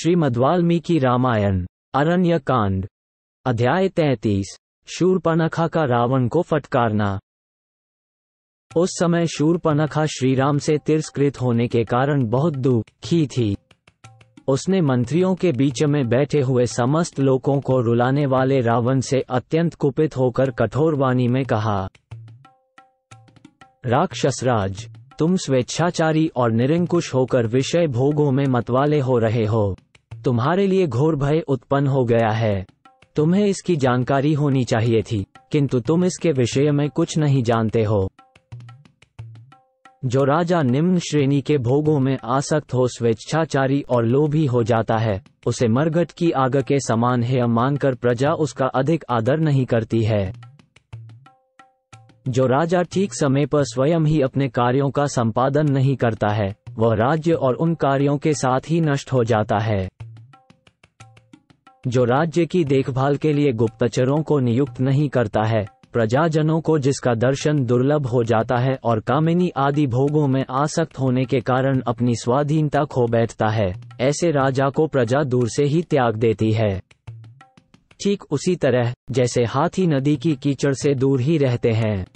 श्रीमद्वाल्मीकि रामायण अरण्य कांड अध्याय 33 शूर्पणखा का रावण को फटकारना। उस समय शूर्पणखा श्रीराम से तिरस्कृत होने के कारण बहुत दुखी थी। उसने मंत्रियों के बीच में बैठे हुए समस्त लोगों को रुलाने वाले रावण से अत्यंत कुपित होकर कठोर वाणी में कहा, राक्षसराज, तुम स्वेच्छाचारी और निरंकुश होकर विषय भोगों में मतवाले हो रहे हो। तुम्हारे लिए घोर भय उत्पन्न हो गया है। तुम्हें इसकी जानकारी होनी चाहिए थी, किंतु तुम इसके विषय में कुछ नहीं जानते हो। जो राजा निम्न श्रेणी के भोगों में आसक्त हो स्वेच्छाचारी और लोभी हो जाता है, उसे मरघट की आग के समान हेय मानकर प्रजा उसका अधिक आदर नहीं करती है। जो राजा ठीक समय पर स्वयं ही अपने कार्यों का संपादन नहीं करता है, वह राज्य और उन कार्यों के साथ ही नष्ट हो जाता है। जो राज्य की देखभाल के लिए गुप्तचरों को नियुक्त नहीं करता है, प्रजाजनों को जिसका दर्शन दुर्लभ हो जाता है और कामिनी आदि भोगों में आसक्त होने के कारण अपनी स्वाधीनता खो बैठता है, ऐसे राजा को प्रजा दूर से ही त्याग देती है। ठीक उसी तरह जैसे हाथी नदी की कीचड़ से दूर ही रहते हैं।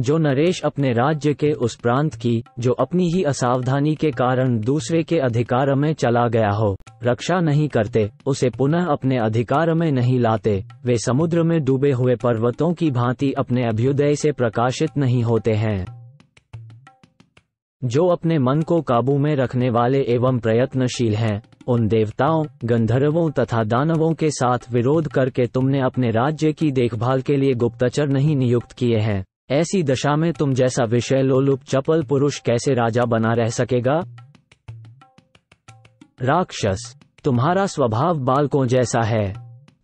जो नरेश अपने राज्य के उस प्रांत की, जो अपनी ही असावधानी के कारण दूसरे के अधिकार में चला गया हो, रक्षा नहीं करते, उसे पुनः अपने अधिकार में नहीं लाते, वे समुद्र में डूबे हुए पर्वतों की भांति अपने अभ्युदय से प्रकाशित नहीं होते हैं। जो अपने मन को काबू में रखने वाले एवं प्रयत्नशील हैं, उन देवताओं, गंधर्वों तथा दानवों के साथ विरोध करके तुमने अपने राज्य की देखभाल के लिए गुप्तचर नहीं नियुक्त किए हैं। ऐसी दशा में तुम जैसा विषय लोलुप चपल पुरुष कैसे राजा बना रह सकेगा? राक्षस, तुम्हारा स्वभाव बालकों जैसा है।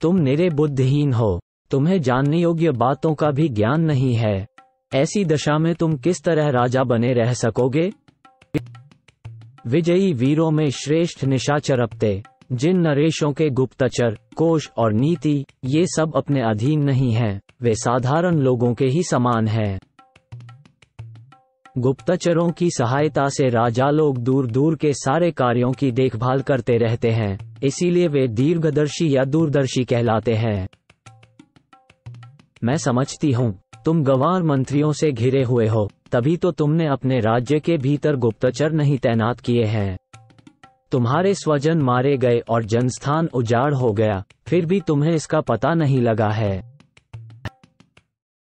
तुम निरे बुद्धिहीन हो, तुम्हें जानने योग्य बातों का भी ज्ञान नहीं है। ऐसी दशा में तुम किस तरह राजा बने रह सकोगे? विजयी वीरों में श्रेष्ठ निशाचरपते, जिन नरेशों के गुप्तचर, कोश और नीति ये सब अपने अधीन नहीं हैं, वे साधारण लोगों के ही समान हैं। गुप्तचरों की सहायता से राजा लोग दूर दूर के सारे कार्यों की देखभाल करते रहते हैं, इसीलिए वे दीर्घदर्शी या दूरदर्शी कहलाते हैं। मैं समझती हूँ तुम गंवार मंत्रियों से घिरे हुए हो, तभी तो तुमने अपने राज्य के भीतर गुप्तचर नहीं तैनात किए हैं। तुम्हारे स्वजन मारे गए और जनस्थान उजाड़ हो गया, फिर भी तुम्हें इसका पता नहीं लगा है।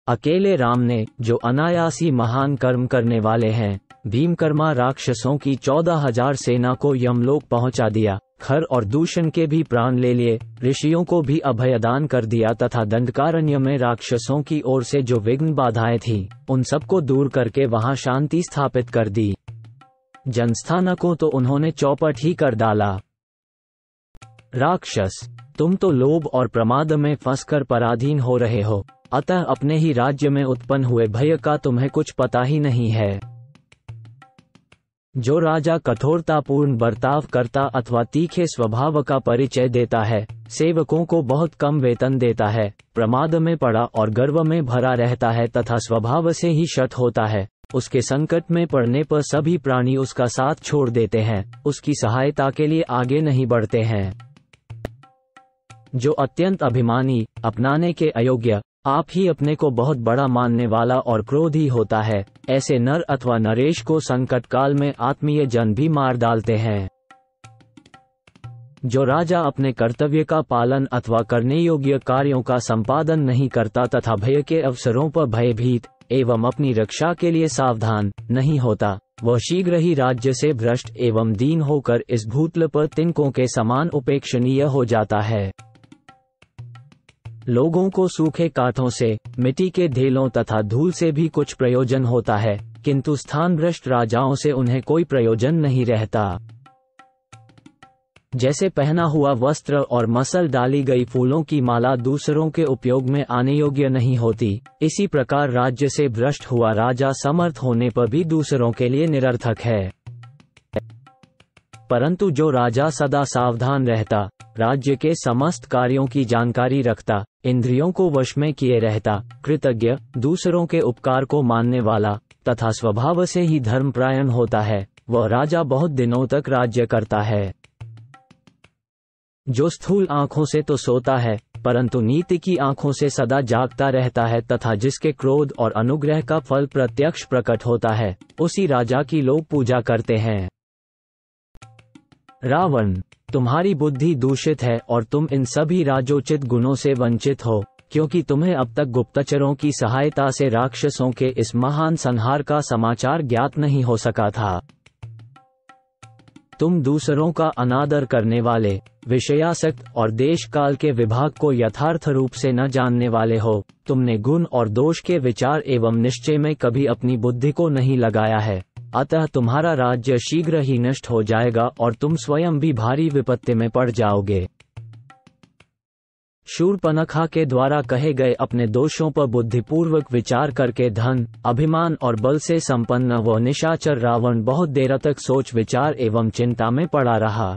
अकेले राम ने, जो अनायासी महान कर्म करने वाले हैं, भीमकर्मा राक्षसों की 14,000 सेना को यमलोक पहुंचा दिया, खर और दूषण के भी प्राण ले लिए, ऋषियों को भी अभयदान कर दिया तथा दंडकारण्य में राक्षसों की ओर से जो विघ्न बाधाएं थीं, उन सबको दूर करके वहां शांति स्थापित कर दी। जनस्थान को तो उन्होंने चौपट ही कर डाला। राक्षस, तुम तो लोभ और प्रमाद में फंसकर पराधीन हो रहे हो, अतः अपने ही राज्य में उत्पन्न हुए भय का तुम्हें कुछ पता ही नहीं है। जो राजा कठोरतापूर्ण बर्ताव करता अथवा तीखे स्वभाव का परिचय देता है, सेवकों को बहुत कम वेतन देता है, प्रमाद में पड़ा और गर्व में भरा रहता है तथा स्वभाव से ही शठ होता है, उसके संकट में पड़ने पर सभी प्राणी उसका साथ छोड़ देते हैं, उसकी सहायता के लिए आगे नहीं बढ़ते हैं। जो अत्यंत अभिमानी, अपनाने के अयोग्य, आप ही अपने को बहुत बड़ा मानने वाला और क्रोधी होता है, ऐसे नर अथवा नरेश को संकट काल में आत्मीय जन भी मार डालते हैं। जो राजा अपने कर्तव्य का पालन अथवा करने योग्य कार्यों का संपादन नहीं करता तथा भय के अवसरों पर भयभीत एवं अपनी रक्षा के लिए सावधान नहीं होता, वह शीघ्र ही राज्य से भ्रष्ट एवं दीन होकर इस भूतल पर तिनकों के समान उपेक्षणीय हो जाता है। लोगों को सूखे काठों से, मिट्टी के ढेलों तथा धूल से भी कुछ प्रयोजन होता है, किंतु स्थान भ्रष्ट राजाओं से उन्हें कोई प्रयोजन नहीं रहता। जैसे पहना हुआ वस्त्र और मसल डाली गई फूलों की माला दूसरों के उपयोग में आने योग्य नहीं होती, इसी प्रकार राज्य से भ्रष्ट हुआ राजा समर्थ होने पर भी दूसरों के लिए निरर्थक है। परंतु जो राजा सदा सावधान रहता, राज्य के समस्त कार्यों की जानकारी रखता, इंद्रियों को वश में किए रहता, कृतज्ञ, दूसरों के उपकार को मानने वाला तथा स्वभाव से ही धर्मपरायण होता है, वह राजा बहुत दिनों तक राज्य करता है। जो स्थूल आंखों से तो सोता है, परंतु नीति की आंखों से सदा जागता रहता है, तथा जिसके क्रोध और अनुग्रह का फल प्रत्यक्ष प्रकट होता है, उसी राजा की लोग पूजा करते हैं। रावण, तुम्हारी बुद्धि दूषित है और तुम इन सभी राजोचित गुणों से वंचित हो, क्योंकि तुम्हें अब तक गुप्तचरों की सहायता से राक्षसों के इस महान संहार का समाचार ज्ञात नहीं हो सका था। तुम दूसरों का अनादर करने वाले, विषयासक्त और देश काल के विभाग को यथार्थ रूप से न जानने वाले हो। तुमने गुण और दोष के विचार एवं निश्चय में कभी अपनी बुद्धि को नहीं लगाया है, अतः तुम्हारा राज्य शीघ्र ही नष्ट हो जाएगा और तुम स्वयं भी भारी विपत्ति में पड़ जाओगे। शूर्पणखा के द्वारा कहे गए अपने दोषों पर बुद्धिपूर्वक विचार करके धन, अभिमान और बल से संपन्न वह निशाचर रावण बहुत देर तक सोच विचार एवं चिंता में पड़ा रहा।